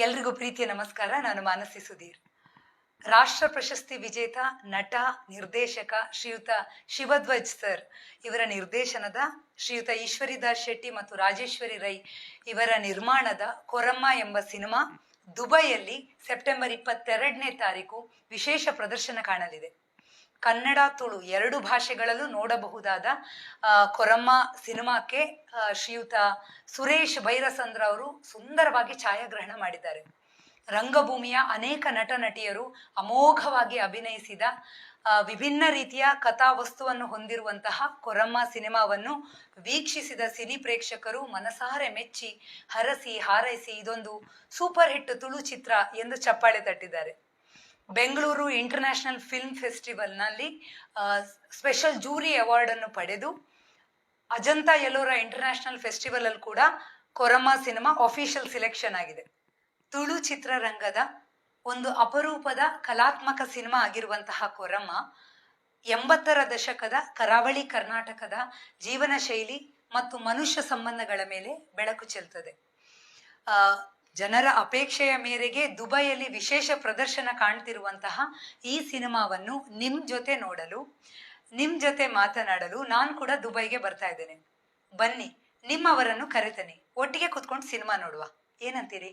ಎಲ್ರಿಗೂ ಪ್ರೀತಿಯ ನಮಸ್ಕಾರ. ನಾನು ಮಾನಸಿ ಸುಧೀರ್. ರಾಷ್ಟ್ರ ಪ್ರಶಸ್ತಿ ವಿಜೇತ ನಟ ನಿರ್ದೇಶಕ ಶ್ರೀಯುತ ಶಿವಧ್ವಜ್ ಸರ್ ಇವರ ನಿರ್ದೇಶನದ ಶ್ರೀಯುತ ಈಶ್ವರಿದಾಸ್ ಶೆಟ್ಟಿ ಮತ್ತು ರಾಜೇಶ್ವರಿ ರೈ ಇವರ ನಿರ್ಮಾಣದ ಕೊರಮ್ಮ ಎಂಬ ಸಿನಿಮಾ ದುಬೈಯಲ್ಲಿ ಸೆಪ್ಟೆಂಬರ್ 22ನೇ ತಾರೀಕು ವಿಶೇಷ ಪ್ರದರ್ಶನ ಕಾಣಲಿದೆ. ಕನ್ನಡ ತುಳು ಎರಡು ಭಾಷೆಗಳಲ್ಲೂ ನೋಡಬಹುದಾದ ಕೊರಮ್ಮ ಸಿನಿಮಾಕ್ಕೆ ಶ್ರೀಯುತ ಸುರೇಶ್ ಬೈರಸಂದ್ರ ಅವರು ಸುಂದರವಾಗಿ ಛಾಯಾಗ್ರಹಣ ಮಾಡಿದ್ದಾರೆ. ರಂಗಭೂಮಿಯ ಅನೇಕ ನಟ ನಟಿಯರು ಅಮೋಘವಾಗಿ ಅಭಿನಯಿಸಿದ ವಿಭಿನ್ನ ರೀತಿಯ ಕಥಾವಸ್ತುವನ್ನು ಹೊಂದಿರುವಂತಹ ಕೊರಮ್ಮ ಸಿನಿಮಾವನ್ನು ವೀಕ್ಷಿಸಿದ ಸಿನಿ ಪ್ರೇಕ್ಷಕರು ಮನಸಾರೆ ಮೆಚ್ಚಿ ಹರಸಿ ಹಾರೈಸಿ ಇದೊಂದು ಸೂಪರ್ ಹಿಟ್ ತುಳು ಚಿತ್ರ ಎಂದು ಚಪ್ಪಾಳೆ ತಟ್ಟಿದ್ದಾರೆ. ಬೆಂಗಳೂರು ಇಂಟರ್ನ್ಯಾಷನಲ್ ಫಿಲ್ಮ್ ಫೆಸ್ಟಿವಲ್ನಲ್ಲಿ ಸ್ಪೆಷಲ್ ಜೂರಿ ಅವಾರ್ಡ್ ಅನ್ನು ಪಡೆದು ಅಜಂತಾ ಎಲ್ಲೋರ ಇಂಟರ್ನ್ಯಾಷನಲ್ ಫೆಸ್ಟಿವಲ್ ಅಲ್ಲಿ ಕೂಡ ಕೊರಮ್ಮ ಸಿನಿಮಾ ಅಫಿಷಿಯಲ್ ಸಿಲೆಕ್ಷನ್ ಆಗಿದೆ. ತುಳು ಚಿತ್ರರಂಗದ ಒಂದು ಅಪರೂಪದ ಕಲಾತ್ಮಕ ಸಿನಿಮಾ ಆಗಿರುವಂತಹ ಕೊರಮ್ಮ 80ರ ದಶಕದ ಕರಾವಳಿ ಕರ್ನಾಟಕದ ಜೀವನ ಶೈಲಿ ಮತ್ತು ಮನುಷ್ಯ ಸಂಬಂಧಗಳ ಮೇಲೆ ಬೆಳಕು ಚೆಲ್ತದೆ. ಜನರ ಅಪೇಕ್ಷೆಯ ಮೇರೆಗೆ ದುಬೈಯಲ್ಲಿ ವಿಶೇಷ ಪ್ರದರ್ಶನ ಕಾಣ್ತಿರುವಂತಹ ಈ ಸಿನಿಮಾವನ್ನು ನಿಮ್ ಜೊತೆ ನೋಡಲು, ನಿಮ್ ಜೊತೆ ಮಾತನಾಡಲು ನಾನು ಕೂಡ ದುಬೈಗೆ ಬರ್ತಾ ಇದ್ದೇನೆ. ಬನ್ನಿ, ನಿಮ್ಮವರನ್ನು ಕರೆತೇನೆ, ಒಟ್ಟಿಗೆ ಕುತ್ಕೊಂಡು ಸಿನಿಮಾ ನೋಡುವ. ಏನಂತೀರಿ?